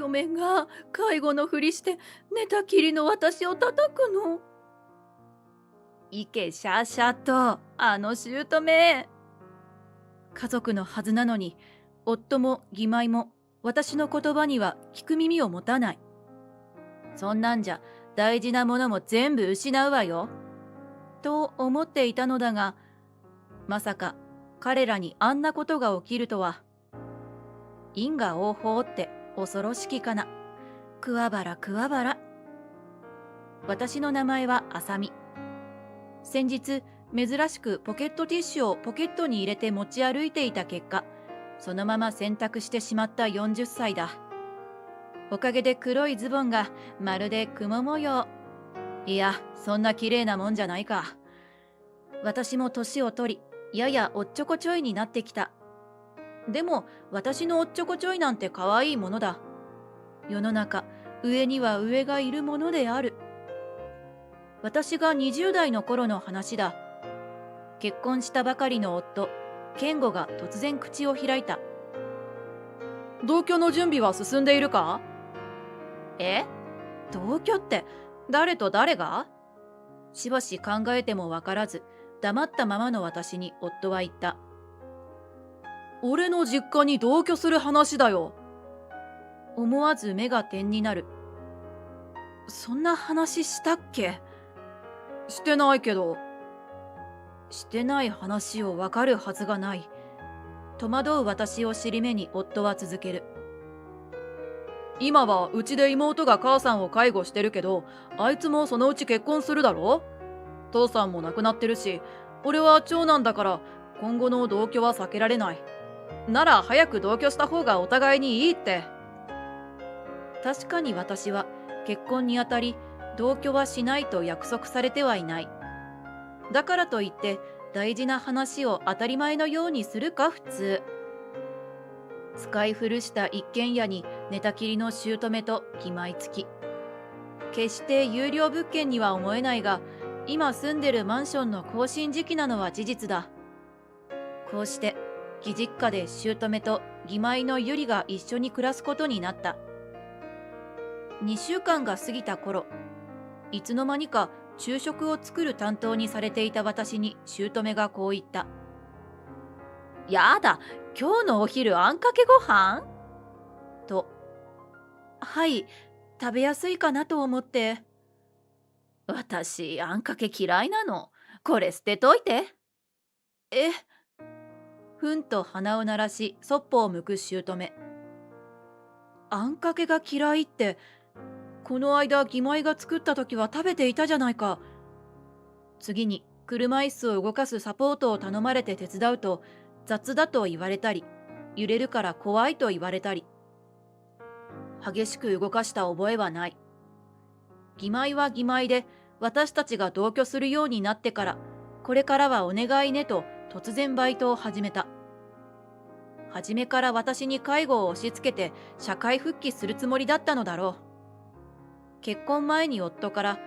嫁が介護のふりして寝たきりの私を叩くの。いけしゃしゃと、あの姑。家族のはずなのに、夫も義妹も私の言葉には聞く耳を持たない。そんなんじゃ大事なものも全部失うわよ。と思っていたのだが、まさか彼らにあんなことが起きるとは。因果応報って恐ろしきかな。桑原桑原。私の名前はあさみ。先日珍しくポケットティッシュをポケットに入れて持ち歩いていた結果、そのまま洗濯してしまった40歳だ。おかげで黒いズボンがまるで雲模様。いや、そんな綺麗なもんじゃないか。私も年を取り、ややおっちょこちょいになってきた。でも私のおっちょこちょいなんて可愛いものだ。世の中、上には上がいるものである。私が20代の頃の話だ。結婚したばかりの夫、健吾が突然口を開いた。同居の準備は進んでいるか？え？同居って誰と誰が？しばし考えてもわからず、黙ったままの私に夫は言った。俺の実家に同居する話だよ。思わず目が点になる。そんな話したっけ？してないけど。してない話をわかるはずがない。戸惑う私を尻目に夫は続ける。今はうちで妹が母さんを介護してるけど、あいつもそのうち結婚するだろ？父さんも亡くなってるし、俺は長男だから今後の同居は避けられない。なら早く同居した方がお互いにいいって。確かに私は結婚にあたり同居はしないと約束されてはいない。だからといって大事な話を当たり前のようにするか普通。使い古した一軒家に寝たきりの姑と義妹付き。決して有料物件には思えないが、今住んでるマンションの更新時期なのは事実だ。こうして義実家で姑と義妹のゆりが一緒に暮らすことになった。2週間が過ぎた頃、いつの間にか昼食を作る担当にされていた私に姑がこう言った。やだ、今日のお昼あんかけご飯？と。はい、食べやすいかなと思って。私、あんかけ嫌いなの。これ捨てといて。え？ふんと鼻を鳴らし、そっぽを向く姑。あんかけが嫌いって、この間義妹が作った時は食べていたじゃないか。次に車椅子を動かすサポートを頼まれて手伝うと、雑だと言われたり、揺れるから怖いと言われたり。激しく動かした覚えはない。義妹は義妹で、私たちが同居するようになってから、これからはお願いねと突然バイトを始めた。初めから私に介護を押し付けて社会復帰するつもりだったのだろう。結婚前に夫から、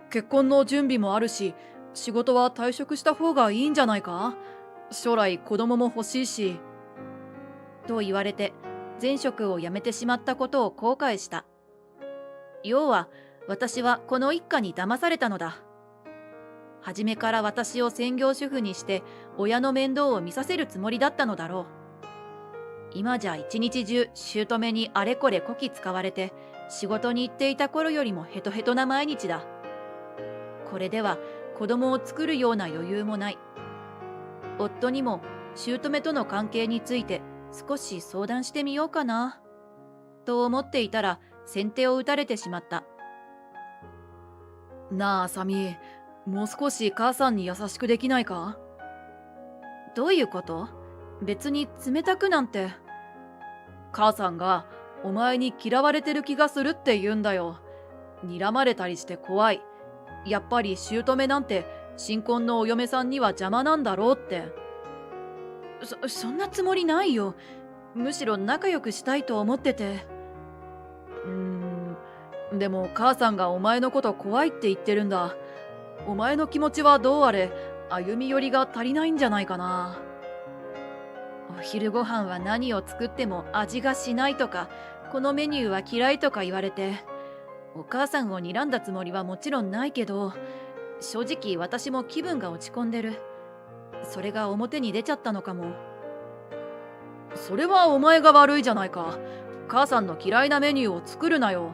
結婚の準備もあるし、仕事は退職した方がいいんじゃないか？将来子供も欲しいし。と言われて、前職を辞めてしまったことを後悔した。要は、私はこの一家に騙されたのだ。初めから私を専業主婦にして親の面倒を見させるつもりだったのだろう。今じゃ一日中姑にあれこれこき使われて、仕事に行っていた頃よりもヘトヘトな毎日だ。これでは子供を作るような余裕もない。夫にも姑との関係について少し相談してみようかなと思っていたら、先手を打たれてしまった。なあ、あさみ、もう少し母さんに優しくできないか？どういうこと？別に冷たくなんて。母さんがお前に嫌われてる気がするって言うんだよ。睨まれたりして怖い。やっぱり姑なんて新婚のお嫁さんには邪魔なんだろうって。そんなつもりないよ。むしろ仲良くしたいと思ってて。でも母さんがお前のこと怖いって言ってるんだ。お前の気持ちはどうあれ歩み寄りが足りないんじゃないかな。お昼ご飯は何を作っても味がしないとか、このメニューは嫌いとか言われて、お母さんを睨んだつもりはもちろんないけど、正直私も気分が落ち込んでる。それが表に出ちゃったのかも。それはお前が悪いじゃないか。母さんの嫌いなメニューを作るなよ。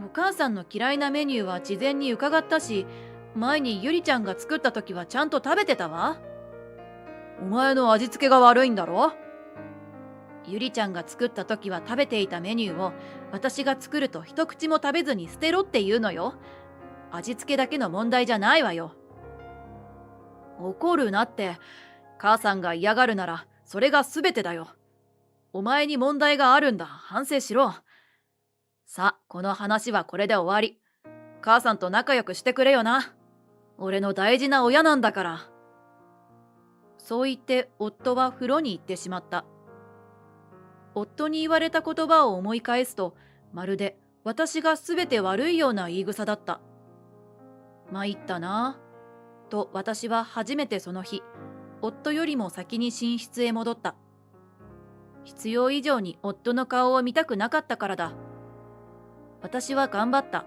お母さんの嫌いなメニューは事前に伺ったし、前にゆりちゃんが作った時はちゃんと食べてたわ。お前の味付けが悪いんだろ。ゆりちゃんが作った時は食べていたメニューを私が作ると一口も食べずに捨てろって言うのよ。味付けだけの問題じゃないわよ。怒るなって。母さんが嫌がるならそれが全てだよ。お前に問題があるんだ。反省しろ。さあ、この話はこれで終わり。母さんと仲良くしてくれよな。俺の大事な親なんだから。そう言って夫は風呂に行ってしまった。夫に言われた言葉を思い返すと、まるで私が全て悪いような言い草だった。参ったなぁ、と私は初めてその日、夫よりも先に寝室へ戻った。必要以上に夫の顔を見たくなかったからだ。私は頑張った。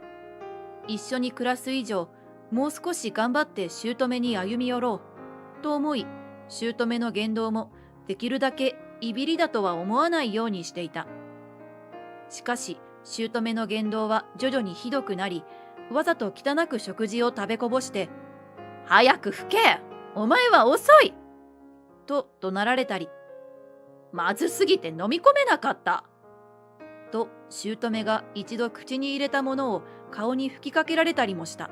一緒に暮らす以上、もう少し頑張って姑に歩み寄ろう、と思い、姑の言動もできるだけいびりだとは思わないようにしていた。しかし、姑の言動は徐々にひどくなり、わざと汚く食事を食べこぼして、早く吹け！お前は遅い！と怒鳴られたり、まずすぎて飲み込めなかった！と姑が一度口に入れたものを顔に吹きかけられたりもした。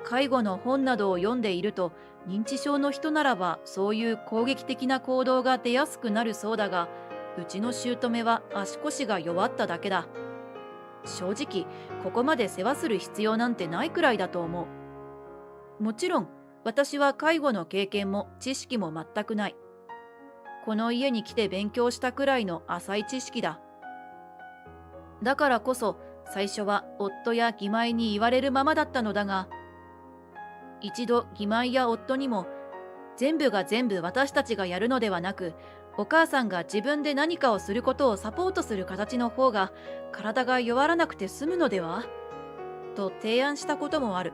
介護の本などを読んでいると、認知症の人ならばそういう攻撃的な行動が出やすくなるそうだが、うちの姑は足腰が弱っただけだ。正直ここまで世話する必要なんてないくらいだと思う。もちろん私は介護の経験も知識も全くない。この家に来て勉強したくらいの浅い知識だ。だからこそ最初は夫や義妹に言われるままだったのだが、一度義妹や夫にも、全部が全部私たちがやるのではなく、お母さんが自分で何かをすることをサポートする形の方が体が弱らなくて済むのではと提案したこともある。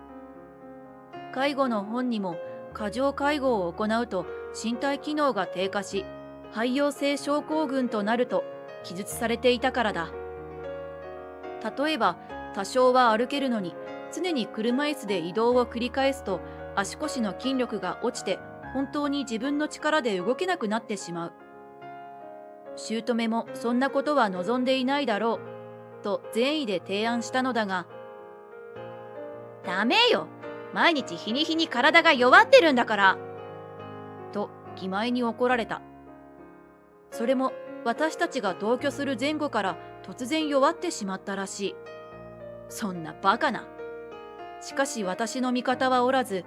介護の本にも過剰介護を行うと身体機能が低下し、肺陽性症候群となると記述されていたからだ。例えば多少は歩けるのに常に車椅子で移動を繰り返すと、足腰の筋力が落ちて本当に自分の力で動けなくなってしまう。姑もそんなことは望んでいないだろうと善意で提案したのだが、ダメよ、毎日日に日に体が弱ってるんだからと義妹に怒られた。それも私たちが同居する前後から突然弱ってしまったらしい。そんなバカな。しかし私の味方はおらず、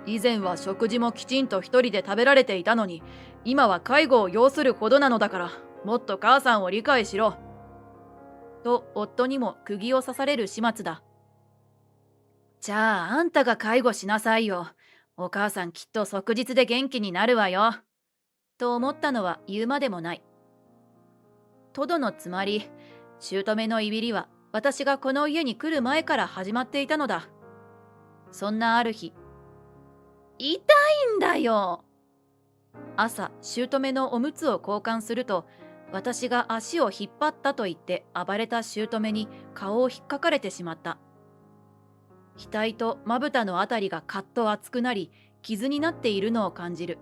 以前は食事もきちんと一人で食べられていたのに、今は介護を要するほどなのだから、もっと母さんを理解しろ。と夫にも釘を刺される始末だ。じゃああんたが介護しなさいよ。お母さんきっと即日で元気になるわよ。と思ったのは言うまでもない。とどのつまり、姑のいびりは私がこの家に来る前から始まっていたのだ。そんなある日、痛いんだよ。朝、姑のおむつを交換すると、私が足を引っ張ったと言って暴れた姑に顔を引っかかれてしまった。額とまぶたのあたりがカッと熱くなり、傷になっているのを感じる。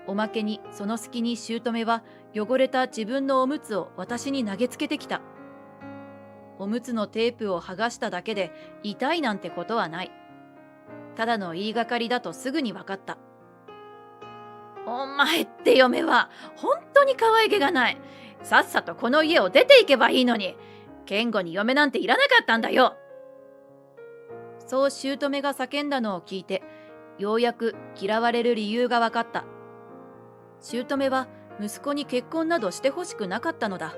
おまけにその隙に姑は汚れた自分のおむつを私に投げつけてきた。おむつのテープを剥がしただけで痛いなんてことはない。ただの言いがかりだとすぐに分かった。お前って嫁は本当に可愛げがない。さっさとこの家を出ていけばいいのに、堅固に嫁なんていらなかったんだよ。そう姑が叫んだのを聞いて、ようやく嫌われる理由が分かった。姑は息子に結婚などしてほしくなかったのだ。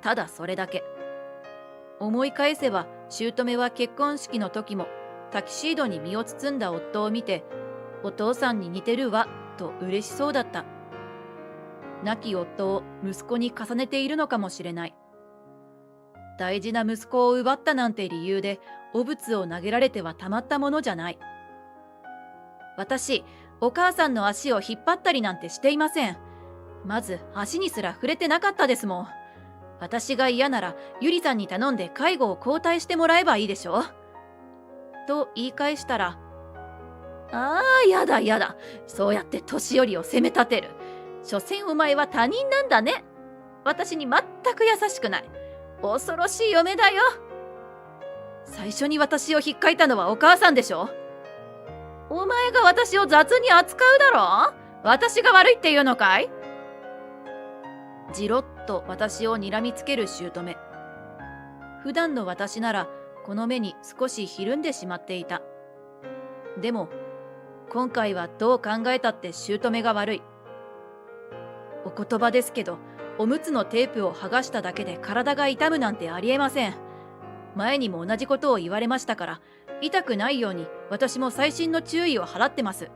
ただそれだけ。思い返せば姑は結婚式の時もタキシードに身を包んだ夫を見て、お父さんに似てるわと嬉しそうだった。亡き夫を息子に重ねているのかもしれない。大事な息子を奪ったなんて理由で汚物を投げられてはたまったものじゃない。私、お母さんの足を引っ張ったりなんてしていません。まず足にすら触れてなかったですもん。私が嫌ならゆりさんに頼んで介護を交代してもらえばいいでしょと言い返したら、ああ、やだやだ。そうやって年寄りを責め立てる。所詮お前は他人なんだね。私に全く優しくない。恐ろしい嫁だよ。最初に私を引っかいたのはお母さんでしょ。お前が私を雑に扱うだろ。私が悪いって言うのかい。じろっと私を睨みつける姑。普段の私ならこの目に少しひるんでしまっていた。でも今回はどう考えたって姑が悪い。お言葉ですけど、おむつのテープを剥がしただけで体が痛むなんてありえません。前にも同じことを言われましたから、痛くないように私も細心の注意を払ってます。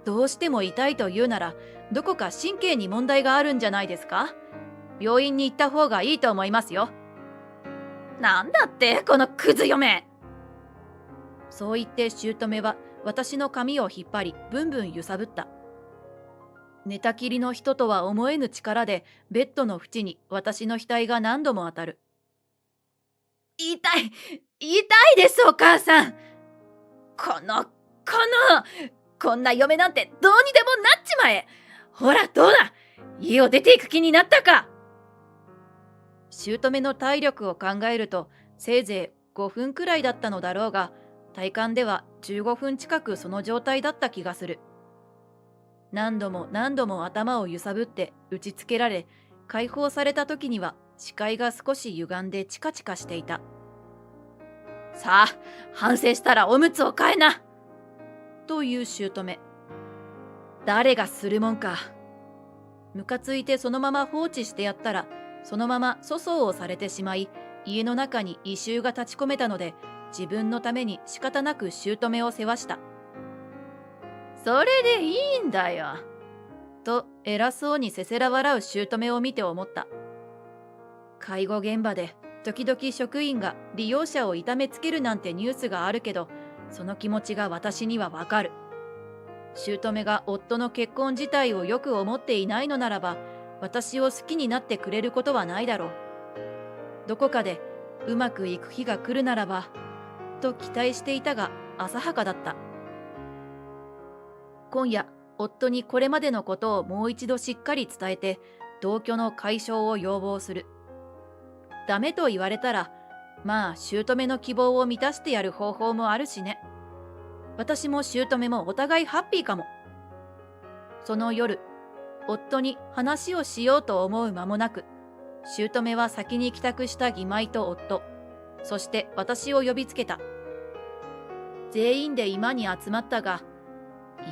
どうしても痛いと言うなら、どこか神経に問題があるんじゃないですか。病院に行った方がいいと思いますよ。なんだってこのクズ嫁。そう言って姑は私の髪を引っ張りブンブン揺さぶった。寝たきりの人とは思えぬ力でベッドの縁に私の額が何度も当たる。痛いですお母さん。こんな嫁なんてどうにでもなっちまえ。ほらどうだ、家を出ていく気になったか。姑の体力を考えるとせいぜい5分くらいだったのだろうが、体感では15分近くその状態だった気がする。何度も何度も頭を揺さぶって打ちつけられ、解放された時には視界が少し歪んでチカチカしていた。さあ、反省したらおむつを替えなという姑。誰がするもんか。ムカついてそのまま放置してやったら、そのまま粗相をされてしまい、家の中に異臭が立ち込めたので、自分のために仕方なく姑を世話した。それでいいんだよ。と偉そうにせせら笑う姑を見て思った。介護現場で時々職員が利用者を痛めつけるなんてニュースがあるけど、その気持ちが私にはわかる。姑が夫の結婚自体をよく思っていないのならば、私を好きになってくれることはないだろう。どこかでうまくいく日が来るならば、と期待していたが浅はかだった。今夜、夫にこれまでのことをもう一度しっかり伝えて、同居の解消を要望する。ダメと言われたら、まあ姑の希望を満たしてやる方法もあるしね。私も姑もお互いハッピーかも。その夜、夫に話をしようと思う間もなく、姑は先に帰宅した義妹と夫、そして私を呼びつけた。全員で居間に集まったが、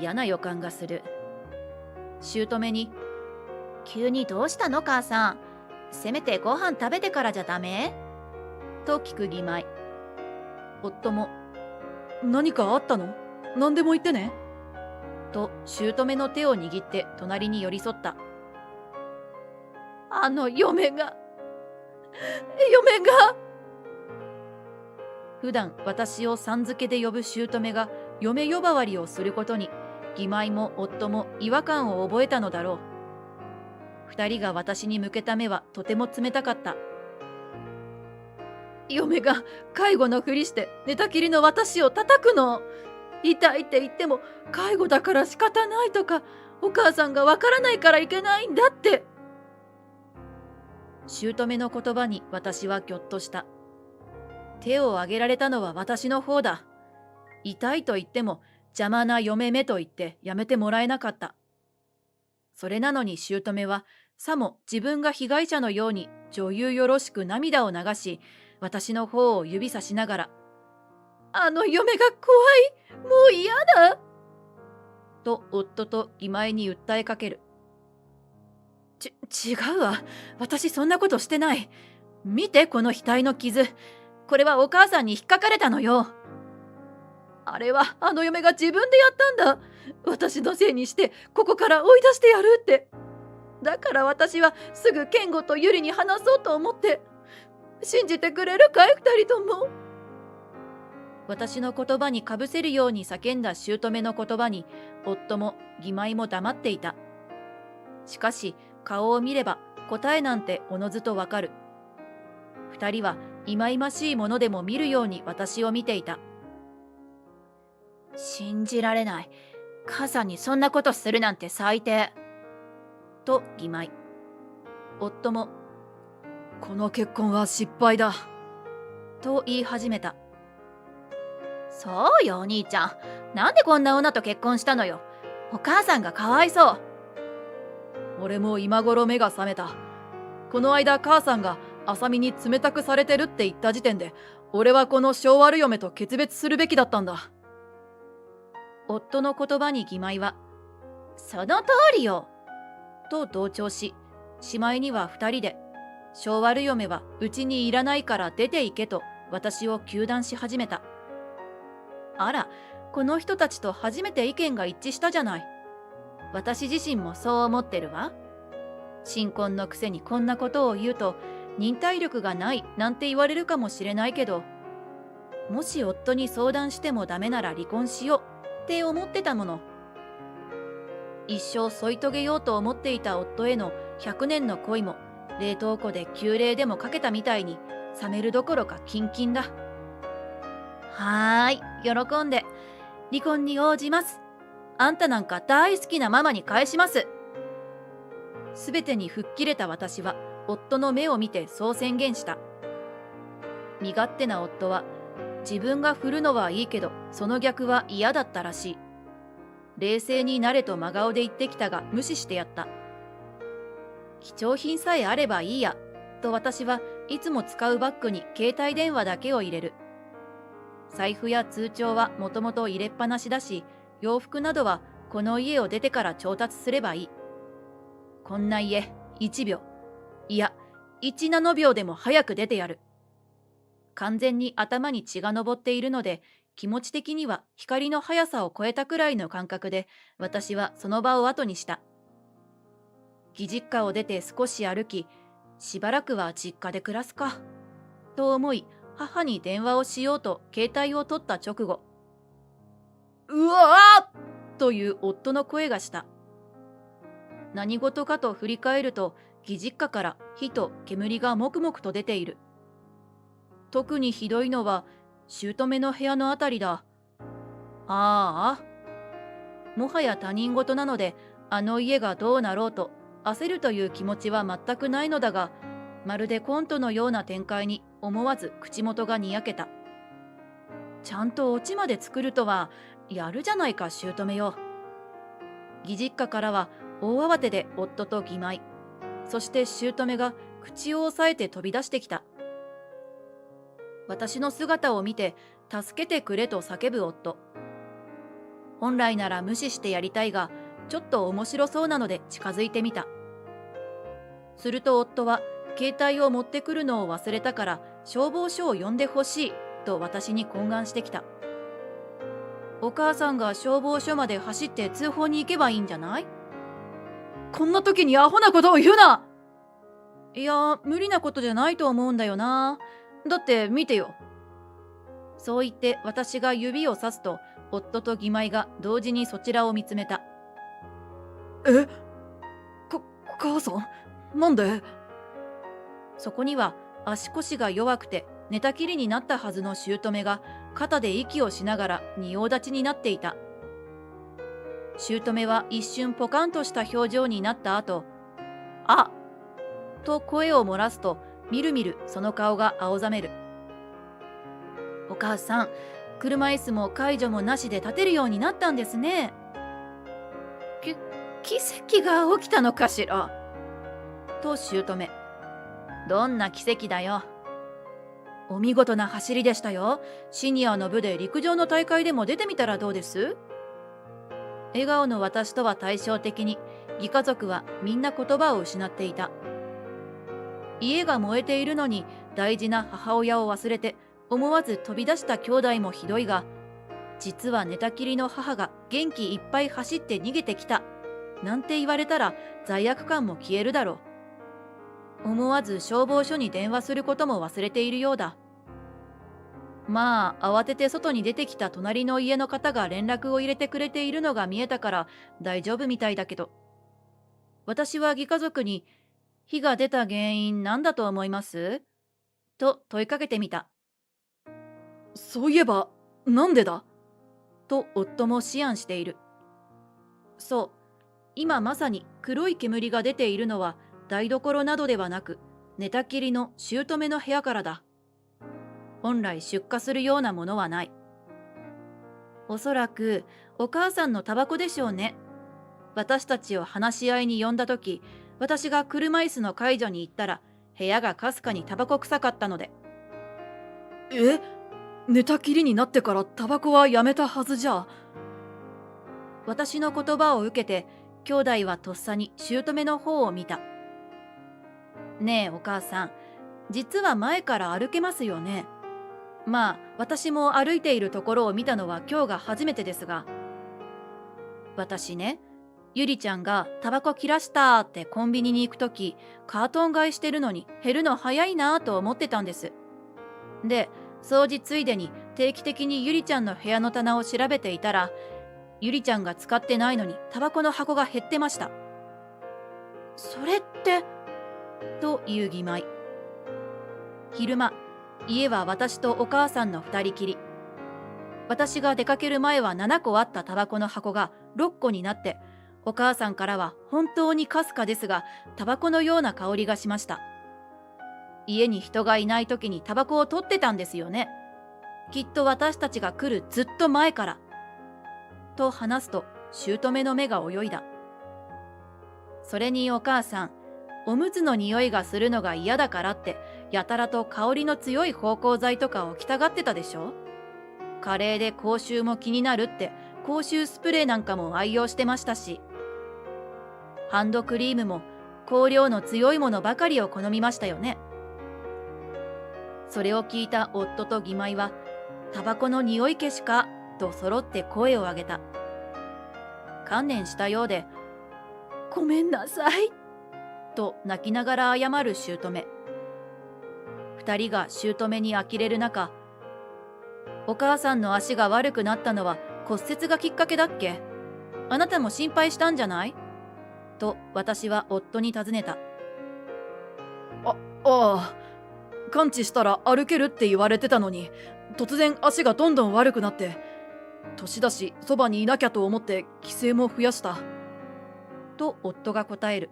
嫌な予感がする。姑に、急にどうしたの母さん。せめてご飯食べてからじゃダメと聞く義妹。夫も、何かあったの？何でも言ってね。と姑の手を握って隣に寄り添った。あの嫁が。普段私をさん付けで呼ぶ姑が嫁呼ばわりをすることに、義妹も夫も違和感を覚えたのだろう。二人が私に向けた目はとても冷たかった。嫁が介護のふりして寝たきりの私を叩くの。痛いって言っても介護だから仕方ないとか、お母さんがわからないからいけないんだって。姑の言葉に私はぎょっとした。手を挙げられたのは私の方だ。痛いと言っても邪魔な嫁目と言ってやめてもらえなかった。それなのに姑はさも自分が被害者のように女優よろしく涙を流し、私の方を指さしながら、あの嫁が怖い、もう嫌だと夫と今井に訴えかける。違うわ。私そんなことしてない。見てこの額の傷。これはお母さんに引っかかれたのよ。あれはあの嫁が自分でやったんだ。私のせいにしてここから追い出してやるって。だから私はすぐ健吾とゆりに話そうと思って。信じてくれるかい、二人とも。私の言葉にかぶせるように叫んだ姑の言葉に、夫も義妹も黙っていた。しかし顔を見れば答えなんておのずとわかる。二人は忌々しいものでも見るように私を見ていた。信じられない。母さんにそんなことするなんて最低。と義妹。夫も、この結婚は失敗だ。と言い始めた。そうよお兄ちゃん。なんでこんな女と結婚したのよ。お母さんがかわいそう。俺も今頃目が覚めた。この間母さんが浅見に冷たくされてるって言った時点で、俺はこの性悪嫁と決別するべきだったんだ。夫の言葉に義妹は、その通りよ。と同調し、しまいには二人で、性悪嫁はうちにいらないから出て行けと私を糾弾し始めた。あら、この人たちと初めて意見が一致したじゃない。私自身もそう思ってるわ。新婚のくせにこんなことを言うと、忍耐力がないなんて言われるかもしれないけど、もし夫に相談してもダメなら離婚しようって思ってたもの。一生添い遂げようと思っていた夫への100年の恋も冷凍庫で急冷でもかけたみたいに冷めるどころかキンキンだ。はーい、喜んで。離婚に応じます。あんたなんか大好きなママに返します。すべてに吹っ切れた私は夫の目を見てそう宣言した。身勝手な夫は自分が振るのはいいけどその逆は嫌だったらしい。冷静になれと真顔で言ってきたが無視してやった。貴重品さえあればいいやと私はいつも使うバッグに携帯電話だけを入れる。財布や通帳はもともと入れっぱなしだし、洋服などはこの家を出てから調達すればいい。こんな家1秒、いや1ナノ秒でも早く出てやる。完全に頭に血が上っているので、気持ち的には光の速さを超えたくらいの感覚で私はその場を後にした。義実家を出て少し歩き、しばらくは実家で暮らすかと思い、母に電話をしようと携帯を取った直後、うわーという夫の声がした。何事かと振り返ると、義実家から火と煙がもくもくと出ている。特にひどいのは姑の部屋のあたりだ。ああ、もはや他人事なので、あの家がどうなろうと焦るという気持ちは全くないのだが、まるでコントのような展開に思わず口元がにやけた。ちゃんとオチまで作るとはやるじゃないか姑よ。義実家からは大慌てで夫と義妹、そして姑が口を押さえて飛び出してきた。私の姿を見て助けてくれと叫ぶ夫。本来なら無視してやりたいが、ちょっと面白そうなので近づいてみた。すると夫は携帯を持ってくるのを忘れたから消防署を呼んでほしいと私に懇願してきた。お母さんが消防署まで走って通報に行けばいいんじゃない？こんな時にアホなことを言うな！いや、無理なことじゃないと思うんだよな。だって見てよ。そう言って私が指をさすと、夫と義妹が同時にそちらを見つめた。母さん？なんで？そこには足腰が弱くて寝たきりになったはずの姑が肩で息をしながら仁王立ちになっていた。姑は一瞬ポカンとした表情になった後、あっと声を漏らすと、みるみるその顔が青ざめる。お母さん、車椅子も介助もなしで立てるようになったんですね。奇跡が起きたのかしら。と姑。どんな奇跡だよ。お見事な走りでしたよ。シニアの部で陸上の大会でも出てみたらどうです？笑顔の私とは対照的に、義家族はみんな言葉を失っていた。家が燃えているのに大事な母親を忘れて思わず飛び出した兄弟もひどいが、実は寝たきりの母が元気いっぱい走って逃げてきたなんて言われたら罪悪感も消えるだろう。思わず消防署に電話することも忘れているようだ。まあ、慌てて外に出てきた隣の家の方が連絡を入れてくれているのが見えたから大丈夫みたいだけど、私は義家族に火が出た原因なんだと思いますと問いかけてみた。そういえば、なんでだと夫も思案している。そう、今まさに黒い煙が出ているのは台所などではなく、寝たきりの姑の部屋からだ。本来出火するようなものはない。おそらくお母さんのタバコでしょうね。私たちを話し合いに呼んだ時、私が車椅子の介助に行ったら、部屋がかすかにタバコ臭かったので。え、寝たきりになってからタバコはやめたはずじゃ。私の言葉を受けて、兄弟はとっさに姑の方を見た。ねえお母さん、実は前から歩けますよね。まあ、私も歩いているところを見たのは今日が初めてですが。私ね、ゆりちゃんがタバコ切らしたってコンビニに行くとき、カートン買いしてるのに減るの早いなぁと思ってたんです。で、掃除ついでに定期的にゆりちゃんの部屋の棚を調べていたら、ゆりちゃんが使ってないのにタバコの箱が減ってました。それって、という義妹。昼間、家は私とお母さんの二人きり。私が出かける前は7個あったタバコの箱が6個になって、お母さんからは本当にかすかですが、タバコのような香りがしました。家に人がいない時にタバコを取ってたんですよね。きっと私たちが来るずっと前から。と話すと、姑の目が泳いだ。それにお母さん、おむつの匂いがするのが嫌だからって、やたらと香りの強い芳香剤とかを着たがってたでしょ。カレーで口臭も気になるって口臭スプレーなんかも愛用してましたし、ハンドクリームも香料の強いものばかりを好みましたよね。それを聞いた夫と義妹は、タバコの匂い消しかと揃って声を上げた。観念したようで、ごめんなさいと泣きながら謝る姑。二人が姑に呆れる中、お母さんの足が悪くなったのは骨折がきっかけだっけ？あなたも心配したんじゃない？と私は夫に尋ねた。ああ、完治したら歩けるって言われてたのに、突然足がどんどん悪くなって、年だしそばにいなきゃと思って規制も増やした。と夫が答える。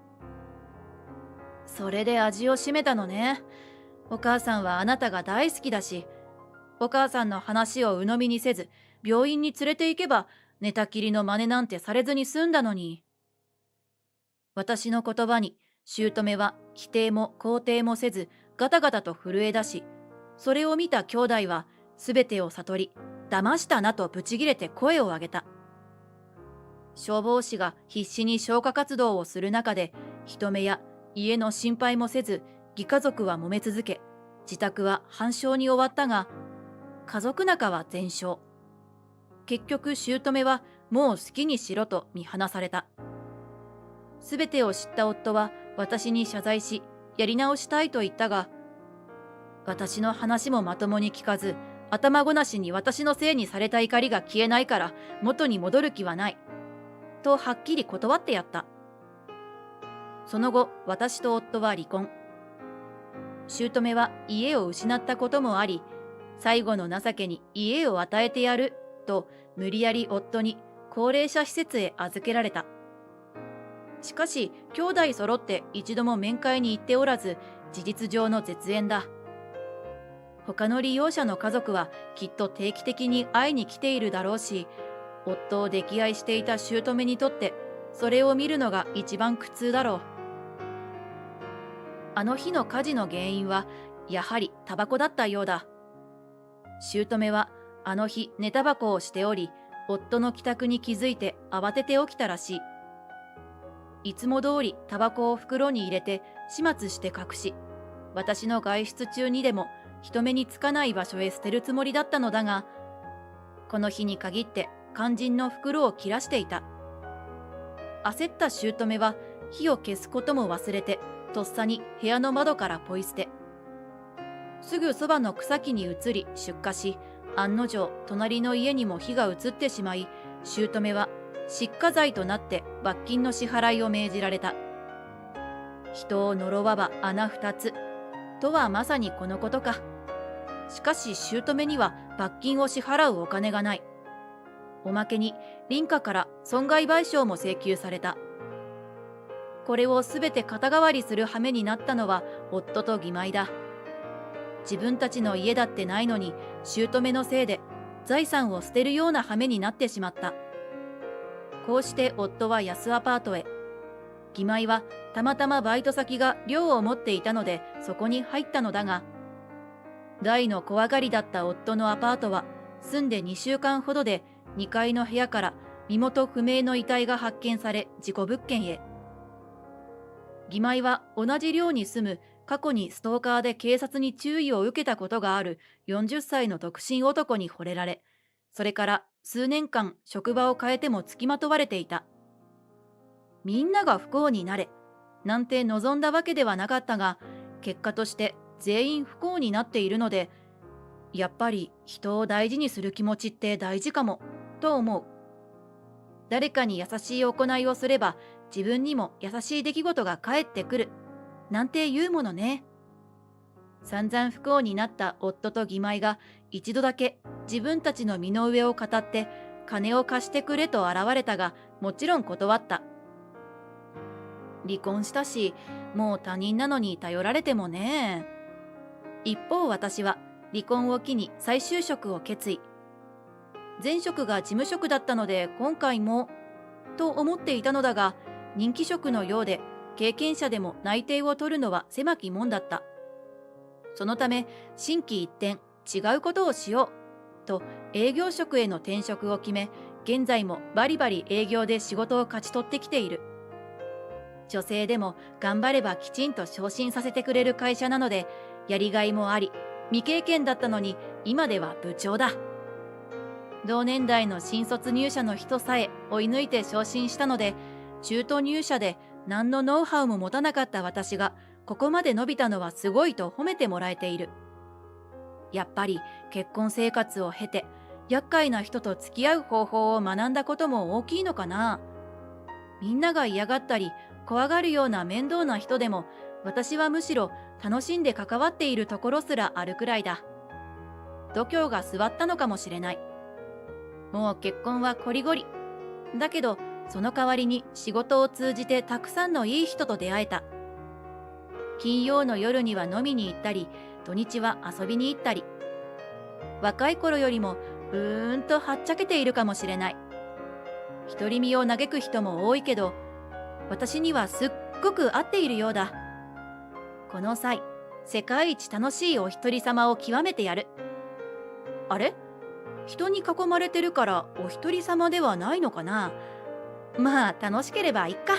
それで味を占めたのね。お母さんはあなたが大好きだし、お母さんの話を鵜呑みにせず、病院に連れて行けば、寝たきりの真似なんてされずに済んだのに。私の言葉に、姑は否定も肯定もせず、ガタガタと震え出し、それを見た兄弟は、すべてを悟り、騙したなとブチギレて声を上げた。消防士が必死に消火活動をする中で、人目や家の心配もせず、義家族は揉め続け、自宅は半焼に終わったが、家族仲は全焼。結局姑はもう好きにしろと見放された。すべてを知った夫は私に謝罪し、やり直したいと言ったが、私の話もまともに聞かず、頭ごなしに私のせいにされた怒りが消えないから元に戻る気はない。とはっきり断ってやった。その後、私と夫は離婚。姑は家を失ったこともあり、最後の情けに家を与えてやると無理やり夫に高齢者施設へ預けられた。しかし兄弟揃って一度も面会に行っておらず、事実上の絶縁だ。他の利用者の家族はきっと定期的に会いに来ているだろうし、夫を溺愛していた姑にとってそれを見るのが一番苦痛だろう。あの日の火事の原因はやはりタバコだったようだ。姑はあの日寝タバコをしており、夫の帰宅に気づいて慌てて起きたらしい。いつも通りタバコを袋に入れて始末して隠し、私の外出中にでも人目につかない場所へ捨てるつもりだったのだが、この日に限って肝心の袋を切らしていた。焦った姑は火を消すことも忘れて、とっさに部屋の窓からポイ捨て。すぐそばの草木に移り出火し、案の定隣の家にも火が移ってしまい、姑は失火罪となって罰金の支払いを命じられた。人を呪わば穴二つとはまさにこのことか。しかし姑には罰金を支払うお金がない。おまけに林家から損害賠償も請求された。これをすべて肩代わりする羽目になったのは夫と義妹だ。自分たちの家だってないのに、姑のせいで財産を捨てるような羽目になってしまった。こうして夫は安アパートへ。義妹はたまたまバイト先が寮を持っていたのでそこに入ったのだが、大の怖がりだった夫のアパートは住んで2週間ほどで2階の部屋から身元不明の遺体が発見され事故物件へ。義妹は同じ寮に住む過去にストーカーで警察に注意を受けたことがある40歳の独身男に惚れられ、それから数年間職場を変えても付きまとわれていた。みんなが不幸になれなんて望んだわけではなかったが、結果として全員不幸になっているので、やっぱり人を大事にする気持ちって大事かもと思う。誰かに優しい行いをすれば自分にも優しい出来事が返ってくるなんて言うものね。散々不幸になった夫と義妹が一度だけ自分たちの身の上を語って金を貸してくれと現れたが、もちろん断った。離婚したし、もう他人なのに頼られてもね。一方私は離婚を機に再就職を決意。前職が事務職だったので今回もと思っていたのだが、人気職のようで経験者でも内定を取るのは狭き門だった。そのため心機一転違うことをしようと営業職への転職を決め、現在もバリバリ営業で仕事を勝ち取ってきている。女性でも頑張ればきちんと昇進させてくれる会社なので、やりがいもあり、未経験だったのに今では部長だ。同年代の新卒入社の人さえ追い抜いて昇進したので、中途入社で何のノウハウも持たなかった私がここまで伸びたのはすごいと褒めてもらえている。やっぱり結婚生活を経て厄介な人と付き合う方法を学んだことも大きいのかな。みんなが嫌がったり怖がるような面倒な人でも、私はむしろ楽しんで関わっているところすらあるくらいだ。度胸が据わったのかもしれない。もう結婚はこりごり。だけどその代わりに仕事を通じてたくさんのいい人と出会えた。金曜の夜には飲みに行ったり、土日は遊びに行ったり。若い頃よりもとはっちゃけているかもしれない。独り身を嘆く人も多いけど、私にはすっごく合っているようだ。この際、世界一楽しいお一人様を極めてやる。あれ？人に囲まれてるからお一人様ではないのかな。まあ楽しければいっか。